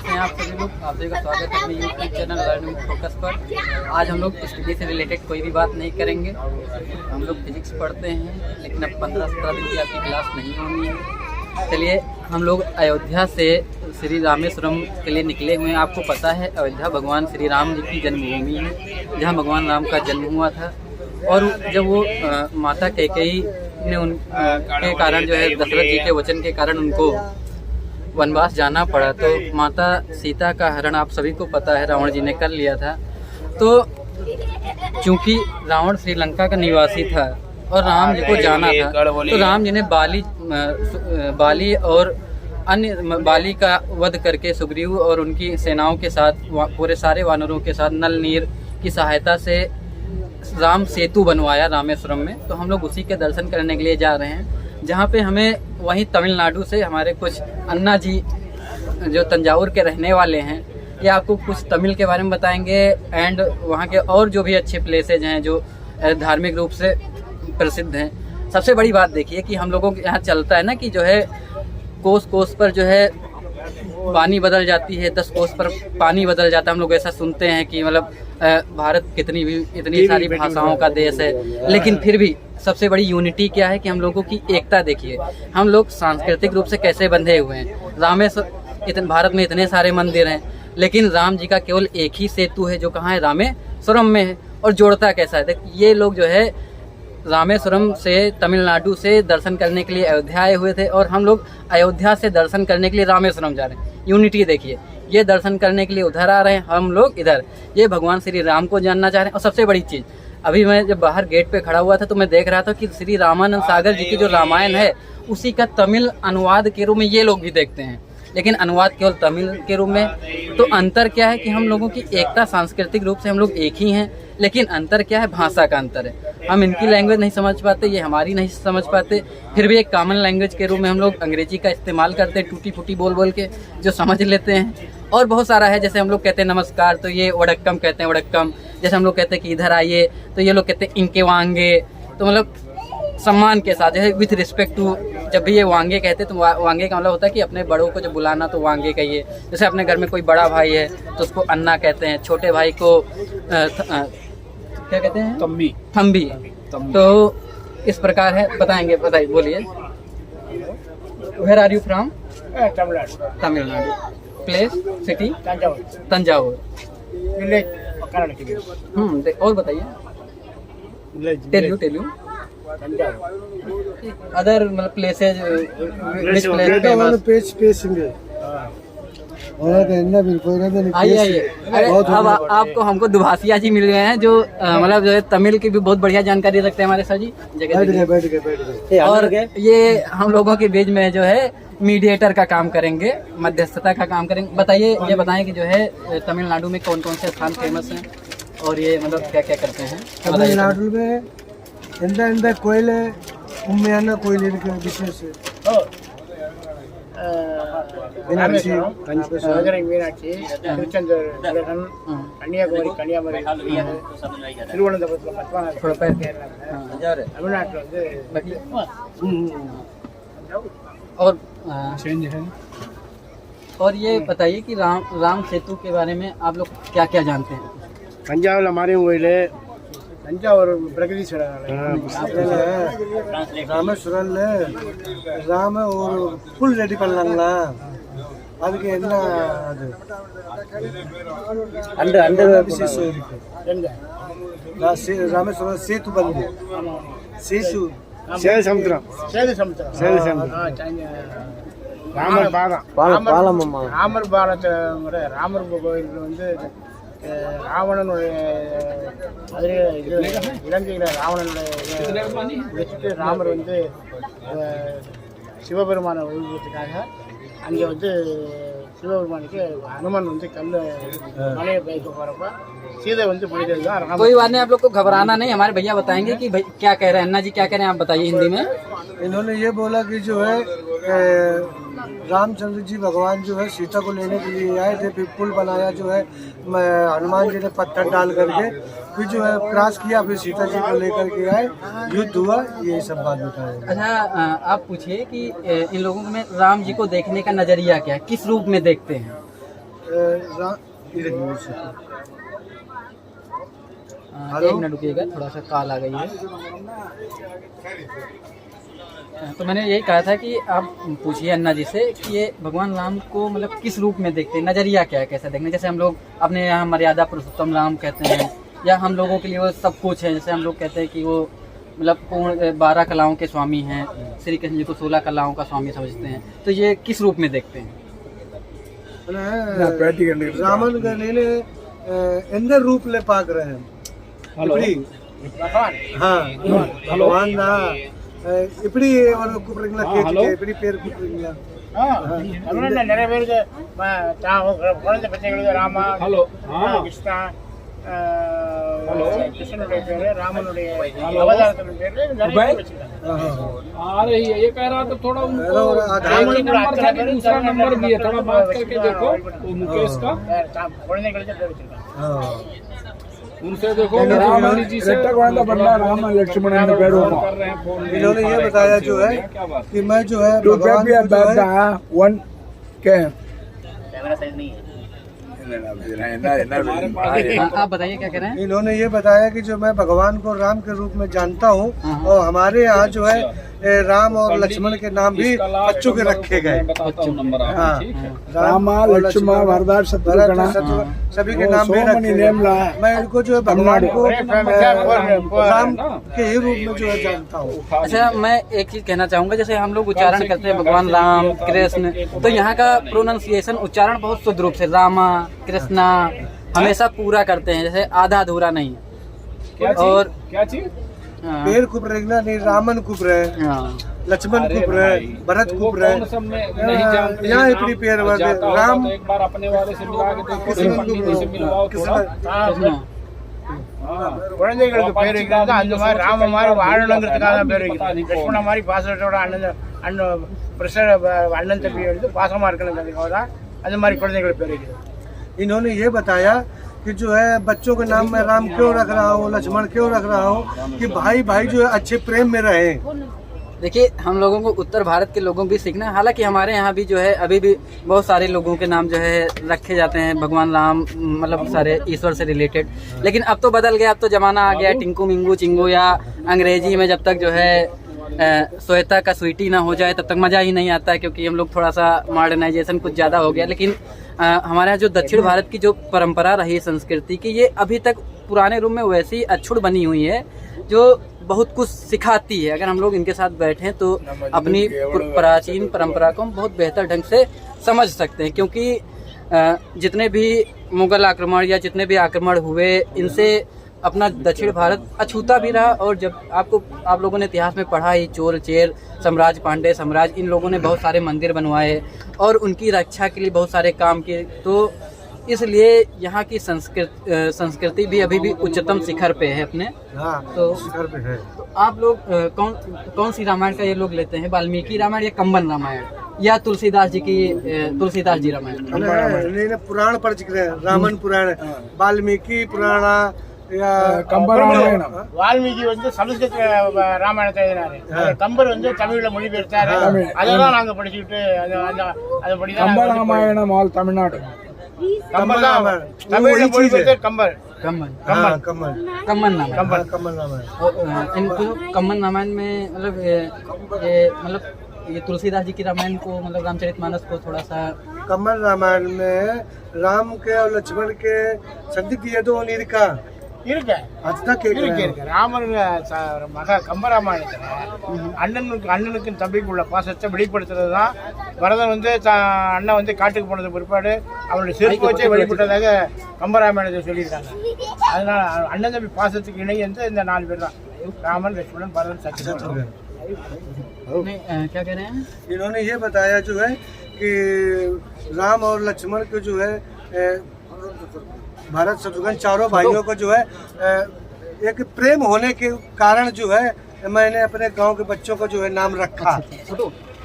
कैसे हैं आप सभी लोग। आप सभी का स्वागत है अपने यूट्यूब चैनल लर्निंग फोकस पर। आज हम लोग स्टडी से रिलेटेड कोई भी बात नहीं करेंगे। हम लोग फिजिक्स पढ़ते हैं, लेकिन अब 15-17 दिन की आपकी क्लास नहीं होनी है। चलिए, हम लोग अयोध्या से श्री रामेश्वरम के लिए निकले हुए हैं। आपको पता है अयोध्या भगवान श्री राम जी की जन्मभूमि है, जहाँ भगवान राम का जन्म हुआ था। और जब वो माता कैकेयी ने उनके कारण जो है दशरथ जी के वचन के कारण उनको वनवास जाना पड़ा, तो माता सीता का हरण आप सभी को पता है रावण जी ने कर लिया था। तो चूंकि रावण श्रीलंका का निवासी था और राम जी को जाना था, तो राम जी ने बाली और अन्य बाली का वध करके सुग्रीव और उनकी सेनाओं के साथ पूरे सारे वानरों के साथ नल नीर की सहायता से राम सेतु बनवाया रामेश्वरम में। तो हम लोग उसी के दर्शन करने के लिए जा रहे हैं, जहाँ पे हमें वहीं तमिलनाडु से हमारे कुछ अन्ना जी जो तंजावुर के रहने वाले हैं, ये आपको कुछ तमिल के बारे में बताएंगे एंड वहाँ के और जो भी अच्छे प्लेसेज हैं जो धार्मिक रूप से प्रसिद्ध हैं। सबसे बड़ी बात देखिए कि हम लोगों के यहाँ चलता है ना कि जो है कोस कोस पर जो है पानी बदल जाती है, 10 कोस पर पानी बदल जाता है। हम लोग ऐसा सुनते हैं कि मतलब भारत इतनी सारी भाषाओं का देश है, लेकिन फिर भी सबसे बड़ी यूनिटी क्या है कि हम लोगों की एकता देखिए। हम लोग सांस्कृतिक रूप से कैसे बंधे हुए हैं। भारत में इतने सारे मंदिर हैं, लेकिन राम जी का केवल एक ही सेतु है जो कहाँ है, रामेश्वरम में है। और जोड़ता कैसा है, ये लोग जो है रामेश्वरम से तमिलनाडु से दर्शन करने के लिए अयोध्या आए हुए थे, और हम लोग अयोध्या से दर्शन करने के लिए रामेश्वरम जा रहे हैं। यूनिटी देखिए, ये दर्शन करने के लिए उधर आ रहे हैं, हम लोग इधर। ये भगवान श्री राम को जानना चाह रहे हैं। और सबसे बड़ी चीज़, अभी मैं जब बाहर गेट पे खड़ा हुआ था तो मैं देख रहा था कि श्री रामानंद सागर जी की जो रामायण है उसी का तमिल अनुवाद के रूप में ये लोग भी देखते हैं, लेकिन अनुवाद केवल तमिल के रूप में। तो अंतर क्या है कि हम लोगों की एकता सांस्कृतिक रूप से हम लोग एक ही हैं, लेकिन अंतर क्या है, भाषा का अंतर है। हम इनकी लैंग्वेज नहीं समझ पाते, ये हमारी नहीं समझ पाते, फिर भी एक कॉमन लैंग्वेज के रूप में हम लोग अंग्रेजी का इस्तेमाल करते हैं, टूटी फूटी बोल बोल के जो समझ लेते हैं। और बहुत सारा है, जैसे हम लोग कहते हैं नमस्कार तो ये वडक्कम कहते हैं, वडक्कम। जैसे हम लोग कहते हैं कि इधर आइए तो ये लोग कहते हैं इनके वांगे। तो मतलब सम्मान के साथ, जैसे विथ रिस्पेक्ट टू, जब भी ये वांगे कहते हैं तो वांगे का मतलब होता है कि अपने बड़ों को जब बुलाना तो वांगे कहिए। जैसे अपने घर में कोई बड़ा भाई है तो उसको अन्ना कहते हैं, छोटे भाई को क्या कहते हैं, थम्बी। तो इस प्रकार है। बताइए बोलिए। Where are you from? Tamil Nadu. Place, city? Thanjavur. और बताइए। टेल यू अदर मतलब प्लेसेज, आइए। अब आपको हमको दुभाषिया जी मिल गए हैं जो मतलब जो है तमिल की भी बहुत बढ़िया जानकारी रखते हैं हमारे सर जी। बैठ गए। और ये हम लोगों के बीच में जो है मीडिएटर का काम करेंगे, मध्यस्थता का काम करेंगे। बताइए, ये बताएं कि जो है तमिलनाडु में कौन कौन से स्थान फेमस हैं और ये मतलब क्या क्या करते हैं तमिलनाडु में? ಎಂದ ಕೊಯ್ಲೆ ಉಮ್ಮೆಯನ್ನ ಕೊಯ್ಲೆ ವಿಶೇಷ மீனாட்சி, மீனாட்சி, திருச்செந்தூர், கன்னியாகுமரி, திருவனந்தபுரத்தில் தமிழ்நாட்டில் வந்து और ये बताइए कि राम सेतु के बारे में आप लोग क्या क्या जानते हैं? தஞ்சாவூர்ல மாரியம்மன் கோயில், தஞ்சாவூர் பிரகதீஸ்வரர் ராமேஸ்வரம்ல ராம ஒரு புல் ரெடி பண்ணலாங்களா? அதுக்கு என்ன அது அந்த விசேஷம் இருக்கு. ராமேஸ்வரம் சேத்து பந்து, சேது சமுத்திரம், ராமர் பாலம். ராமர் பாலத்தை ராமர் கோயில் வந்து ராவணனுடைய இலங்கையில் ராவணனுடைய வச்சுட்டு ராமர் வந்து சிவபெருமானை ஒழுங்குறதுக்காக அங்கே வந்து சிவபெருமானுக்கு हनुमान வந்து கல்ல மலையை பேச போகிறப்ப सीधे வந்து पड़ी தான்। कोई बात नहीं, आप लोग को घबराना नहीं, हमारे भैया बताएंगे कि भाई क्या कह रहे हैं। अन्ना जी क्या कह रहे हैं, आप बताइए हिंदी में। इन्होंने ये बोला कि जो है रामचंद्र जी भगवान जो है सीता को लेने के लिए आए थे, फिर पुल बनाया जो है हनुमान जी ने पत्थर डाल करके फिर जो है क्रॉस किया, फिर सीता जी को लेकर के आए, युद्ध हुआ, ये सब बात बताया। अच्छा, आप पूछिए कि इन लोगों में राम जी को देखने का नजरिया क्या है, किस रूप में देखते हैं? एक मिनट रुकिएगा, थोड़ा सा कॉल आ गई है। तो मैंने यही कहा था कि आप पूछिए अन्ना जी से कि ये भगवान राम को मतलब किस रूप में देखते हैं, नज़रिया क्या है, कैसे देखना। जैसे हम लोग अपने यहाँ मर्यादा पुरुषोत्तम राम कहते हैं, या हम लोगों के लिए वो सब कुछ है। जैसे हम लोग कहते हैं कि वो मतलब पूर्ण 12 कलाओं के स्वामी हैं, श्री कृष्ण जी को 16 कलाओं का स्वामी समझते हैं। तो ये किस रूप में देखते हैं? ರಾಮನ್ ನೀನೆ ಎಂದೇ ರೂಪಲೆ ಪಾಕ್ ರहे हैं भगवान ना இப்படி ஒரு கூப்பிடுறீங்களா கேக்குது இப்படி பேர் கூப்பிடுறீங்களா நிறைய பேருக்கு குழந்தை பச்சைகளுக்கு ராமா கிருஷ்ணா कृष्णனுடைய பேரு रामனுடைய அவதாரத்தின் பேரு நிறைய आ रही है। ये कह रहा था थोड़ा उनको नंबर था कि दूसरा नंबर भी है, थोड़ा बात करके देखो वो मुकेश का, குழந்தைகளுக்கு பேர் வச்சிருக்காங்க। उनसे देखो रामानी जी से राम लक्ष्मण कर रहे हैं फोन। इन्होंने ये बताया जो है कि मैं जो है भगवान को जो है कैमरा साइज नहीं है। आप बताइए क्या कह रहे हैं? इन्होंने ये बताया कि जो मैं भगवान को राम के रूप में जानता हूँ, और हमारे यहाँ जो है राम और लक्ष्मण के नाम भी बच्चों के रखे गए। राम लक्ष्मण वरदान शत्रुघ्न सभी के नाम भी रखे गए। मैं इनको जो है भगवान को राम के ही रूप में जो है जानता हूँ। अच्छा, मैं एक चीज कहना चाहूंगा, जैसे हम लोग उच्चारण करते हैं भगवान राम कृष्ण, तो यहाँ का प्रोनाउंसिएशन उच्चारण बहुत शुद्ध रूप से रामा कृष्णा हमेशा पूरा करते हैं, जैसे आधा अधूरा नहीं। और क्या चीज पेड़ कुप रहे नहीं, रामन कुप रहे, लक्ष्मण कुप रहे, भरत कुप रहे, यहाँ इतनी पेड़ राम एक बार अपने वाले से मिला के देखो, से मिलवाओ थोड़ा। குழந்தைகளுக்கு பேர் வைக்கிறது அந்த மாதிரி ராம மாதிரி வாழணுங்கிறதுக்காக தான் பேர் வைக்கிறது। கிருஷ்ண மாதிரி பாசத்தோட அண்ணன் பிரஷர் அண்ணன் தம்பி எடுத்து பாசமா இருக்கணுங்கிறதுக்காக தான் அந்த மாதிரி குழந்தைகளுக்கு பேர் வைக்கிறது। इन्होंने ये बताया कि जो है बच्चों के नाम में राम क्यों रख रहा हूँ, लक्ष्मण क्यों रख रहा हूँ, कि भाई भाई जो है अच्छे प्रेम में रहे। देखिए, हम लोगों को उत्तर भारत के लोगों भी सीखना है। हालांकि हमारे यहाँ भी जो है अभी भी बहुत सारे लोगों के नाम जो है रखे जाते हैं भगवान राम, मतलब सारे ईश्वर से रिलेटेड। लेकिन अब तो बदल गया, अब तो ज़माना आ गया टिंकू मिंगू चिंगू, या अंग्रेजी में जब तक जो है श्वेता का स्वीटी ना हो जाए तब तक मज़ा ही नहीं आता है, क्योंकि हम लोग थोड़ा सा मॉडर्नाइजेशन कुछ ज़्यादा हो गया। लेकिन हमारे यहाँ जो दक्षिण भारत की जो परंपरा रही संस्कृति की, ये अभी तक पुराने रूप में वैसी अछूट बनी हुई है जो बहुत कुछ सिखाती है। अगर हम लोग इनके साथ बैठें तो अपनी प्राचीन परंपरा को हम बहुत बेहतर ढंग से समझ सकते हैं, क्योंकि जितने भी मुगल आक्रमण या जितने भी आक्रमण हुए, इनसे अपना दक्षिण भारत अछूता भी रहा। और जब आप लोगों ने इतिहास में पढ़ा ही, चोल चेर साम्राज्य, पांडे साम्राज्य, इन लोगों ने बहुत सारे मंदिर बनवाए और उनकी रक्षा के लिए बहुत सारे काम किए। तो इसलिए यहाँ की संस्कृति भी अभी भी उच्चतम शिखर पे है अपने। तो शिखर पे है। तो आप लोग कौन सी रामायण का ये लोग लेते हैं, वाल्मीकि रामायण या कंबन रामायण या तुलसीदास जी रामायण? पुराण पर जिक्र है, रामन पुराण, वाल्मीकि पुराण या கம்பர் ராமாயணம்। வால்மீகி வந்து சமஸ்கிருத ராமாயணத்தை எழுதினாரு, கம்பர் வந்து தமிழ்ல மொழிபெயர்த்தாரு, அதெல்லாம் நாங்க படிச்சுட்டு அதபடி தான் கம்பர் ராமாயணம் ஆல் தமிழ்நாடு கம்பர் தமிழ்ல மொழிபெயர்த்த கம்பர் कम्बन कम्बन रामायण। इनको कम्बन रामायण में मतलब ये तुलसीदास जी की रामायण को, मतलब रामचरितमानस को थोड़ा सा, कम्बन रामायण में राम के और लक्ष्मण के संदिग्ध ये दो का இருக்கு ராமன் மகா கம்பராமாயணத்துல அண்ணனுக்கு தம்பிக்கு உள்ள பாசத்தை வெளிப்படுத்துறது தான் பரதன் வந்து அண்ணன் வந்து காட்டுக்கு போனது பிற்பாடு அவனுடைய செருப்பு வச்சே வெளிப்பட்டதாக கம்பராமாயணத்தை சொல்லியிருக்காங்க। அதனால அண்ணன் தம்பி பாசத்துக்கு இணை வந்து இந்த 4 பேர் தான், ராமன் லட்சுமணன் பரதன் சத்ருघ्न। क्या कह रहे हैं? इन्होंने ये बताया जो है कि राम और लक्ष्मण को जो है भारत शत्रुघ्न चारों भाइयों को जो है एक प्रेम होने के कारण जो है मैंने अपने गांव के बच्चों को जो है नाम रखा।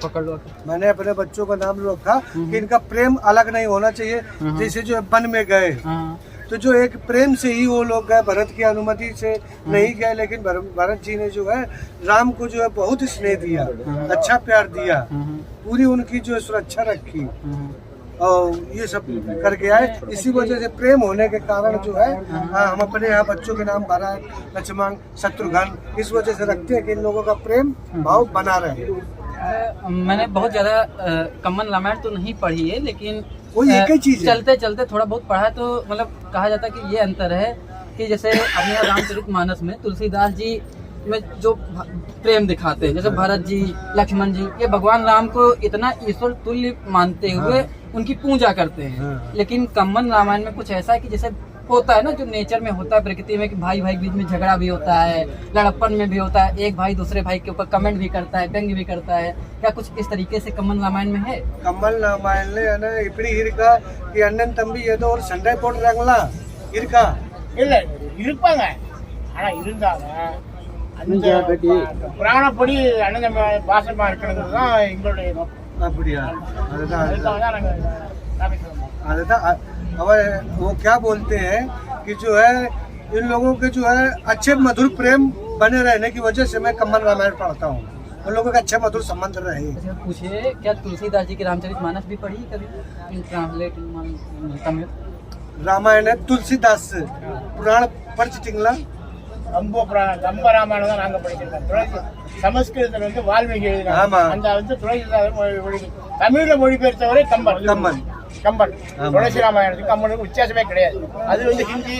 पकड़ लो। मैंने अपने बच्चों का नाम रखा कि इनका प्रेम अलग नहीं होना चाहिए, जैसे जो वन में गए तो जो एक प्रेम से ही वो लोग गए, भरत की अनुमति से नहीं गए, लेकिन भरत जी ने जो है राम को जो है बहुत स्नेह दिया, अच्छा प्यार दिया, पूरी उनकी जो सुरक्षा रखी। और ये सब करके आए। इसी वजह से प्रेम होने के कारण जो है हम अपने यहाँ बच्चों के नाम भरत, लक्ष्मण, शत्रुघ्न इस वजह से रखते हैं कि इन लोगों का प्रेम भाव बना रहे। मैंने बहुत ज़्यादा कम्बन रामायण तो नहीं पढ़ी है, लेकिन वो एक ही चीज है। चलते चलते थोड़ा बहुत पढ़ा है, तो मतलब कहा जाता है कि ये अंतर है कि जैसे अपने यहाँ रामचरितमानस में तुलसीदास जी में जो प्रेम दिखाते हैं, जैसे भरत जी, लक्ष्मण जी, ये भगवान राम को इतना ईश्वर तुल्य मानते हुए उनकी पूजा करते हैं। लेकिन कम्बन रामायण में कुछ ऐसा है कि जैसे होता है ना, जो नेचर में होता है, प्रकृति में, कि भाई भाई बीच में झगड़ा भी होता है, लड़प्पन में भी होता है, एक भाई दूसरे भाई के ऊपर कमेंट भी करता है, व्यंग्य भी करता है। क्या कुछ इस तरीके से कम्बन रामायण में है? कम्बन रामायण ने है ना इपड़ी हिरका कि अण्णन तंबी ஏதோ ஒரு சண்டை போடுறாங்களா இருக்கா இல்ல இருப்பாங்க. ஆனா இருந்தாங்க அந்த புராணப்படி அண்ணன் தம்பி பாசமா இருக்கிறது தான் எங்களுடைய நோக்கம். அப்படியா? அதுதான் அதுக்காக தான் நாங்க சாமிக்கு வந்தோம். அதுதான் और वो क्या बोलते हैं कि जो है इन लोगों के जो है अच्छे मधुर प्रेम बने रहने की वजह से मैं कम्बन रामायण पढ़ता हूँ। उन लोगों का अच्छे मधुर संबंध रहे। अच्छा, पूछिए क्या तुलसीदास जी की रामचरितमानस भी पढ़ी कभी? ट्रांसलेट तमिल रामायण है तुलसीदास पुराण படிச்சிட்டீங்களா? கம்ப ராமாயணம் தான் நாங்க படிச்சிருக்கோம். சமஸ்கிருதத்தில் வந்து வால்மீகி எழுதினாங்க. அந்த வந்து துளசிதாசன் தமிழ்ல மொழிபெயர்த்தவரே கம்பன். துளசி ராமாயணத்துக்கு கம்பனுக்கு வித்தியாசமே கிடையாது. அது வந்து ஹிந்தி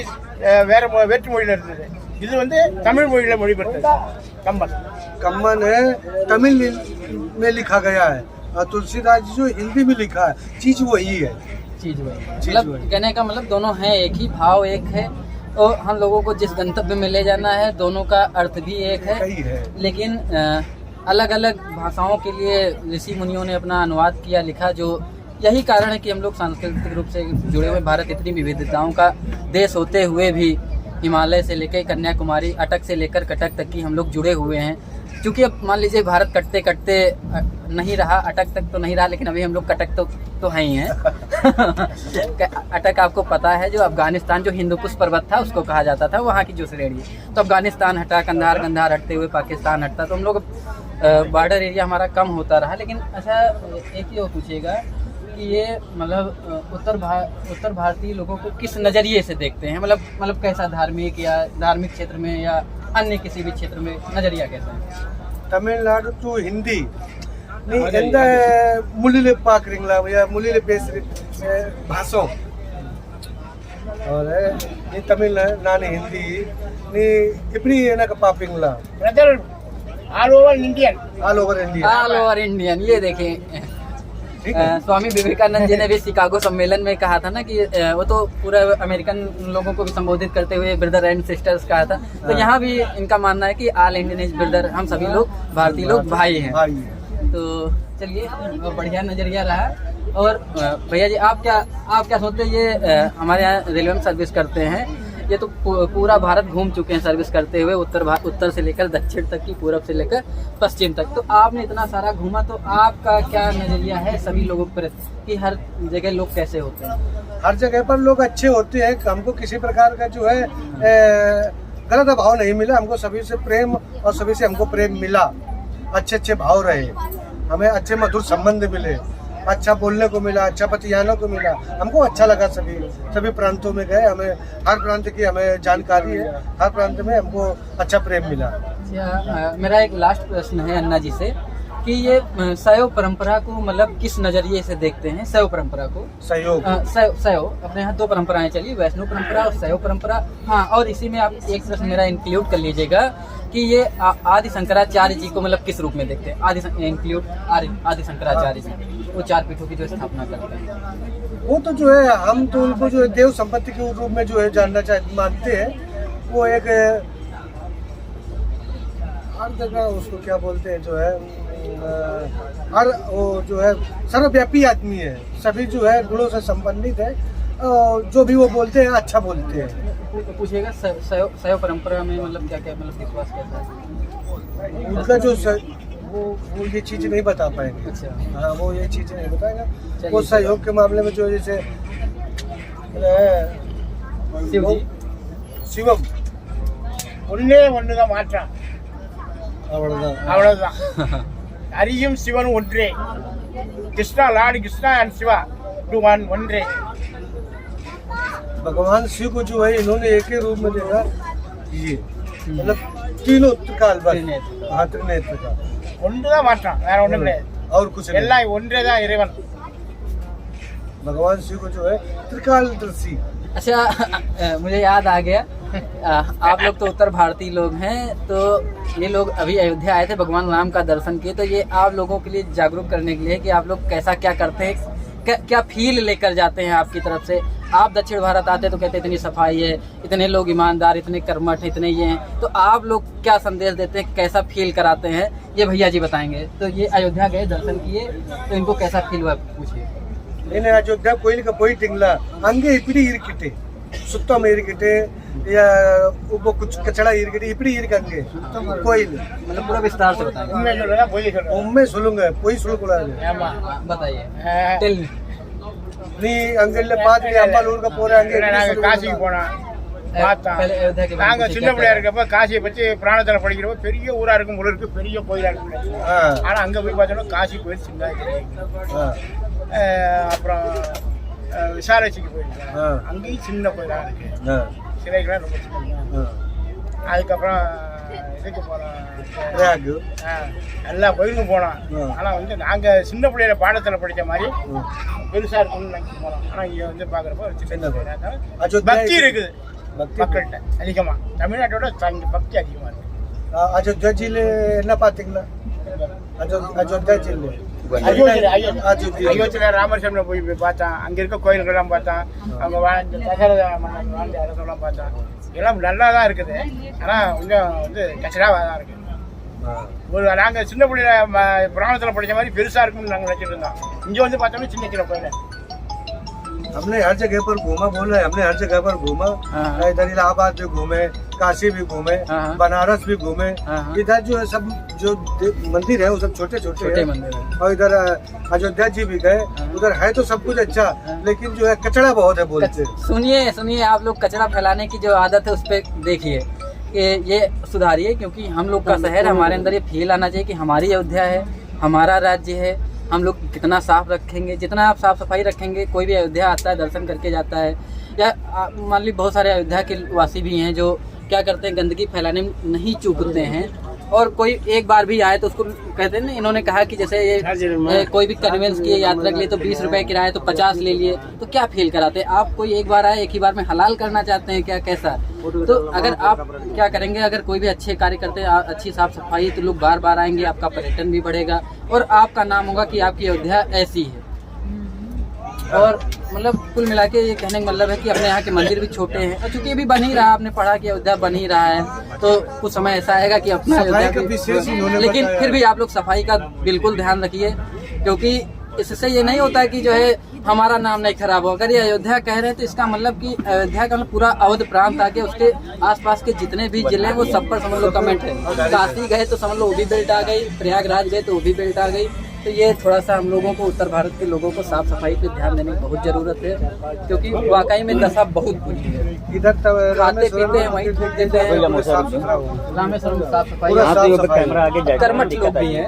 வேற வேற்று மொழியில இருந்தது. இது வந்து தமிழ் மொழியில மொழிபெயர்த்தது கம்பன். कम्बन है तमिल में लिखा गया है और तुलसीदास जी जो हिंदी में लिखा है, चीज वही है। चीज मतलब कहने का मतलब दोनों हैं एक ही, भाव एक है, और हम लोगों को जिस गंतव्य में ले जाना है दोनों का अर्थ भी एक है। लेकिन अलग अलग भाषाओं के लिए ऋषि मुनियों ने अपना अनुवाद किया, लिखा। जो यही कारण है कि हम लोग सांस्कृतिक रूप से जुड़े हुए, भारत इतनी विविधताओं का देश होते हुए भी हिमालय से लेकर कन्याकुमारी, अटक से लेकर कटक तक की हम लोग जुड़े हुए हैं। क्योंकि अब मान लीजिए भारत कटते कटते नहीं रहा, अटक तक तो नहीं रहा, लेकिन अभी हम लोग कटक तो हैं ही हैं। अटक आपको पता है, जो अफगानिस्तान, जो हिंदुकुश पर्वत था उसको कहा जाता था, वहाँ की जो श्रेणी। तो अफगानिस्तान हटा, गंधार हटते हुए पाकिस्तान हटता, तो हम लोग बॉर्डर एरिया हमारा कम होता रहा। लेकिन अच्छा, एक ही और पूछिएगा कि ये मतलब उत्तर भारतीय लोगों को किस नज़रिए से देखते हैं? मतलब कैसा, धार्मिक या धार्मिक क्षेत्र में या अन्य किसी भी क्षेत्र में नज़रिया कैसा है? तमिलनाडु टू हिंदी நீ எந்த மொழியில பார்க்குறீங்களா या மொழியில பேசுற भाषा और நீ தமிழ் நான் ஹிந்தி நீ எப்படி எனக்கு பார்ப்பீங்களா? ब्रदर ऑल ओवर इंडियन ये देखें, स्वामी विवेकानंद जी ने भी शिकागो सम्मेलन में कहा था ना कि वो तो पूरा अमेरिकन लोगों को भी संबोधित करते हुए ब्रदर एंड सिस्टर्स कहा था। तो यहाँ भी इनका मानना है कि ऑल इंडियन इज ब्रदर, हम सभी लोग भारतीय लोग भाई हैं। तो चलिए, बढ़िया नज़रिया रहा। और भैया जी, आप क्या सोचते हैं? ये हमारे यहाँ रेलवे में सर्विस करते हैं, ये तो पूरा भारत घूम चुके हैं सर्विस करते हुए, उत्तर से लेकर दक्षिण तक की, पूरब से लेकर पश्चिम तक। तो आपने इतना सारा घूमा, तो आपका क्या नज़रिया है सभी लोगों पर कि हर जगह लोग कैसे होते हैं? हर जगह पर लोग अच्छे होते हैं। हमको किसी प्रकार का जो है गलत भाव नहीं मिला। हमको सभी से प्रेम और सभी से हमको प्रेम मिला। अच्छे भाव रहे, हमें अच्छे मधुर संबंध मिले, अच्छा बोलने को मिला, अच्छा बतियाने को मिला। हमको अच्छा लगा। सभी प्रांतों में गए, हमें हर प्रांत की हमें जानकारी है, हर प्रांत में हमको अच्छा प्रेम मिला। मेरा एक लास्ट प्रश्न है अन्ना जी से कि ये शैव परंपरा को मतलब किस नज़रिए से देखते हैं? शैव परंपरा को शैव अपने यहाँ दो परंपराएं चली, वैष्णव परंपरा और शैव परंपरा। हाँ, और इसी में आप एक प्रश्न मेरा इंक्लूड कर लीजिएगा कि ये आदि शंकराचार्य जी को मतलब किस रूप में देखते हैं? आदि शंकराचार्य जी, वो 4 पीठों की जो स्थापना करते हैं, वो तो जो है हम तो उनको जो है देव संपत्ति के रूप में जो है मानते हैं। वो एक हर जगह उसको क्या बोलते हैं, जो है हर वो जो है सर्वव्यापी आदमी है। सभी जो है गुणों से संबंधित है, जो भी वो बोलते हैं अच्छा बोलते हैं। पूछिएगा शैव परंपरा में मतलब क्या मतलब विश्वास कैसा है उनका? जो वो ये चीज़ नहीं बता पाएंगे। अच्छा, हाँ, वो ये चीज़ नहीं बताएगा। वो सहयोग के मामले में जो जैसे शिवम ஒன்னே ஒண்ணுதான் மாற்றம், அவ்வளவுதான். ஹரியும் சிவனும் ஒன்றே. கிருஷ்ணா, லார்டு கிருஷ்ணா அண்ட் சிவா भगवान ஒன்றே भगवान शिव को जो है इन्होंने एक ही रूप में देखा, ये मतलब तीनों त्रिकाल बस, हाँ त्रिनेत्र का, ஒன்றுதான் மாற்றம், வேற ஒண்ணும் கிடையாது. और कुछ नहीं। எல்லாம் ஒன்றே தான் இறைவன். भगवान शिव को जो है त्रिकालदर्शी। अच्छा मुझे याद आ गया, आप लोग तो उत्तर भारतीय लोग हैं, तो ये लोग अभी अयोध्या आए थे, भगवान राम का दर्शन किए, तो ये आप लोगों के लिए जागरूक करने के लिए कि आप लोग कैसा क्या करते हैं, क्या फील लेकर जाते हैं आपकी तरफ से। आप दक्षिण भारत आते तो कहते इतनी सफाई है, इतने लोग ईमानदार, इतने कर्मठ, इतने ये हैं, तो आप लोग क्या संदेश देते हैं, कैसा फील कराते हैं, ये भैया जी बताएंगे। तो ये अयोध्या गए, दर्शन किए, तो इनको कैसा फील हुआ पूछिए। నేను అయోధ్య కోయిలికి పోయిటింగ్లా అంగే ఇప్పుడు ఇరికిటే சுத்தம் இரிக்கிட்டு कुछ कचड़ा इरिकिட்டு இப்படி இருக்கு அங்கே கோயில் मतलब पूरा विस्तार से बताएंगे। உண்மை சொல்றதா பொய் சொல்றதா? உண்மை சொல்லுங்க, பொய் சொல்லக்கூடாது। ஆமா बताइए, टेल मी। நீ அங்கல்ல பாத்து அம்மாலூருக்கு போற அங்கே நாங்க காசிக்கு போனோம் பார்த்தோம். पहले अयोध्या के நாங்க சின்ன பிள்ளையா இருக்கப்ப காசியை பத்தி பிராணத்துல படிக்கிறப்ப பெரிய ஊரா இருக்கும் போல இருக்கு, பெரிய கோயிலா இருக்கு. ஆனா அங்க போய் பார்த்தோம்னா காசி கோயில் சின்னதா தெரியும். அப்புறம் விசாலாட்சிக்கு போயிருக்கேன், அங்கேயும் சின்ன கோயிலா இருக்கு, சிலைகள்லாம் ரொம்ப சின்ன. அதுக்கப்புறம் இதுக்கு போனோம், எல்லா கோயிலுக்கும் போனோம். ஆனா வந்து நாங்க சின்ன பிள்ளையில பாடத்துல படிச்ச மாதிரி பெருசா இருக்கும்னு நினைச்சு போனோம். ஆனா இங்க வந்து பாக்குறப்ப ஒரு சின்ன கோயிலா இருந்தாலும் பக்தி இருக்குது மக்கள்கிட்ட அதிகமா. தமிழ்நாட்டோட இங்க பக்தி அதிகமா இருக்கு. அயோத்தியா ஜில்லே என்ன பாத்தீங்களா? அயோத்தியா ஜில்லே அயோத்தியில ராமர் சாமியில போய் பார்த்தேன், அங்க இருக்க கோயில்கள்லாம் பார்த்தேன், அவங்க வாழ்ந்த தசரத மன்னன் வாழ்ந்த இடத்தெல்லாம் பார்த்தேன். எல்லாம் நல்லா தான் இருக்குது, ஆனா கொஞ்சம் வந்து கச்சடாவா தான் இருக்கு. ஒரு நாங்க சின்ன பிள்ளைல புராணத்துல படிச்ச மாதிரி பெருசா இருக்கும்னு நாங்க நினைச்சிட்டு இருந்தோம். இங்க வந்து பார்த்தோம்னா சின்ன சின்ன கோயில். हमने हर जगह पर घूमा, बोल रहे हमने हर जगह पर घूमा, इधर इलाहाबाद भी घूमे, काशी भी घूमे, बनारस भी घूमे। इधर जो है सब जो मंदिर है वो सब छोटे छोटे मंदिर है। और इधर अयोध्या जी भी गए, उधर है तो सब कुछ अच्छा, लेकिन जो है कचरा बहुत है बोलते। सुनिए आप लोग कचरा फैलाने की जो आदत है उस पर देखिए कि ये सुधारिए, क्योंकि हम लोग का शहर, हमारे अंदर ये फील आना चाहिए कि हमारी अयोध्या है, हमारा राज्य है, हम लोग कितना साफ रखेंगे, जितना आप साफ सफाई रखेंगे, कोई भी अयोध्या आता है दर्शन करके जाता है। या मान ली बहुत सारे अयोध्या के वासी भी हैं जो क्या करते हैं, गंदगी फैलाने में नहीं चूकते हैं, और कोई एक बार भी आए तो उसको कहते हैं ना, इन्होंने कहा कि जैसे ये कोई भी कन्वेंस की यात्रा के लिए तो 20 रुपए किराया, तो 50 ले लिए, तो क्या फील कराते हैं आप? कोई एक बार आए, एक ही बार में हलाल करना चाहते हैं क्या, कैसा? तो अगर आप क्या करेंगे, अगर कोई भी अच्छे कार्य करते हैं, अच्छी साफ सफाई, तो लोग बार बार आएंगे, आपका पर्यटन भी बढ़ेगा और आपका नाम होगा कि आपकी अयोध्या ऐसी है। और मतलब कुल मिला के ये कहने का मतलब है कि अपने यहाँ के मंदिर भी छोटे हैं, और चूंकि अभी बन ही रहा, आपने पढ़ा कि अयोध्या बन ही रहा है, तो कुछ समय ऐसा आएगा कि अपना अयोध्या भी, लेकिन फिर भी आप लोग सफाई का बिल्कुल ध्यान रखिए, क्योंकि इससे ये नहीं होता है कि जो है हमारा नाम नहीं खराब हो। अगर ये अयोध्या कह रहे हैं तो इसका मतलब कि अयोध्या का मतलब पूरा अवध प्रांत आके उसके आसपास के जितने भी जिले हैं वो सब पर समझ लो कमेंट है। काशी गए तो समझ लो वो भी बेल्ट आ गई, प्रयागराज गए तो वो भी बेल्ट आ गई। तो ये थोड़ा सा हम लोगों को, उत्तर भारत के लोगों को साफ सफाई पे ध्यान देने की बहुत जरूरत है, क्योंकि वाकई में दशा बहुत बुरी है। इधर खाते पीते हैं वहीं थूक देते हैं, रामेश्वरम साफ सफाई, कर्मठ लोग भी हैं।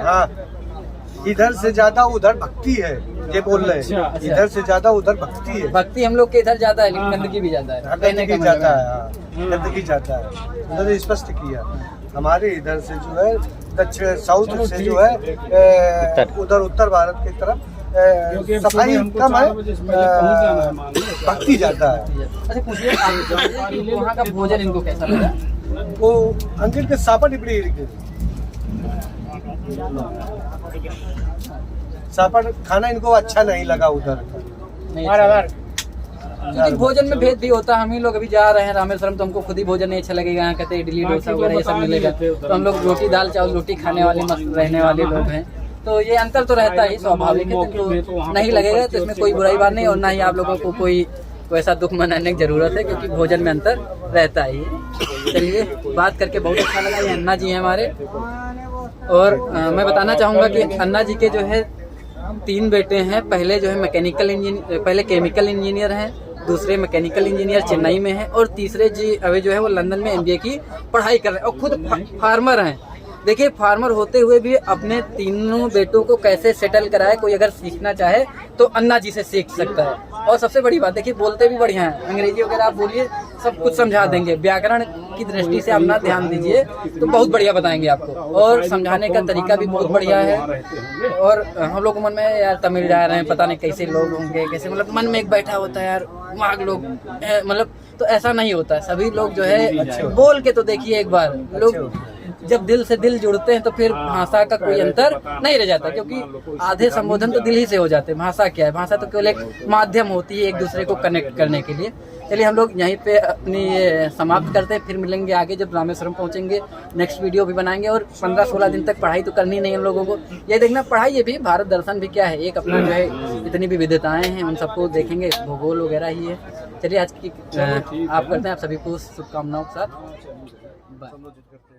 इधर से ज्यादा उधर भक्ति है, ये बोल रहे हैं, इधर से ज्यादा उधर भक्ति है। भक्ति हम लोग के इधर ज्यादा है, लेकिन गंदगी भी ज्यादा है, गंदगी ज्यादा है, गंदगी ज्यादा है। उन्होंने स्पष्ट किया, हमारे इधर से जो है दक्षिण साउथ से जो है उधर उत्तर भारत की तरफ सफाई कम है, भक्ति ज्यादा है। अच्छा पूछिए वहाँ का भोजन इनको कैसा लगा? वो अंकिल के सापा डिबड़ी सापा खाना इनको अच्छा नहीं लगा उधर। क्योंकि भोजन में भेद भी होता है। हम ही लोग अभी जा रहे हैं रामेश्वरम, तो हमको खुद ही भोजन नहीं अच्छा लगेगा। यहाँ कहते हैं इडली डोसा वगैरह ये सब मिलेगा, तो हम लोग रोटी दाल चावल रोटी खाने वाले मस्त रहने वाले लोग हैं, तो ये अंतर तो रहता ही, स्वाभाविक है। तो नहीं लगेगा तो इसमें कोई बुराई बात नहीं, और ना ही आप लोगों को कोई वैसा दुख मनाने की जरूरत है, क्योंकि भोजन में अंतर रहता ही है। चलिए बात करके बहुत अच्छा लगा। ये अन्ना जी हैं हमारे, और मैं बताना चाहूँगा कि अन्ना जी के जो है 3 बेटे हैं। पहले जो है मैकेनिकल इंजीनियर, पहले केमिकल इंजीनियर हैं, दूसरे मैकेनिकल इंजीनियर चेन्नई में हैं, और तीसरे जी अभी जो है वो लंदन में MBA की पढ़ाई कर रहे हैं, और खुद फार्मर हैं। देखिए फार्मर होते हुए भी अपने तीनों बेटों को कैसे सेटल कराए। कोई अगर सीखना चाहे तो अन्ना जी से सीख सकता है। और सबसे बड़ी बात देखिए बोलते भी बढ़िया है, अंग्रेजी वगैरह आप बोलिए सब कुछ समझा देंगे। व्याकरण की दृष्टि से आप ना ध्यान दीजिए तो बहुत बढ़िया बताएंगे आपको, और समझाने का तरीका भी बहुत बढ़िया है। और हम लोग मन में यार तमिल जा रहे हैं, पता नहीं कैसे लोग होंगे, कैसे मतलब मन में एक बैठा होता है यार वहाँ लोग मतलब, तो ऐसा नहीं होता है। सभी लोग जो है बोल के तो देखिए एक बार, लोग जब दिल से दिल जुड़ते हैं तो फिर भाषा का कोई अंतर नहीं रह जाता, क्योंकि आधे संबोधन तो दिल ही से हो जाते हैं। भाषा क्या है, भाषा तो केवल एक माध्यम होती है एक दूसरे को कनेक्ट करने के लिए। चलिए हम लोग यहीं पे अपनी समाप्त करते हैं, फिर मिलेंगे आगे जब रामेश्वरम पहुंचेंगे, नेक्स्ट वीडियो भी बनाएंगे। और 15-16 दिन तक पढ़ाई तो करनी नहीं हम लोगों को, ये देखना पढ़ाई ये भी भारत दर्शन भी क्या है, एक अपना जो है इतनी भी विविधताएं हैं उन सबको देखेंगे, भूगोल वगैरह ही है। चलिए आज की आप करते हैं आप सभी को शुभकामनाओं के साथ बाय।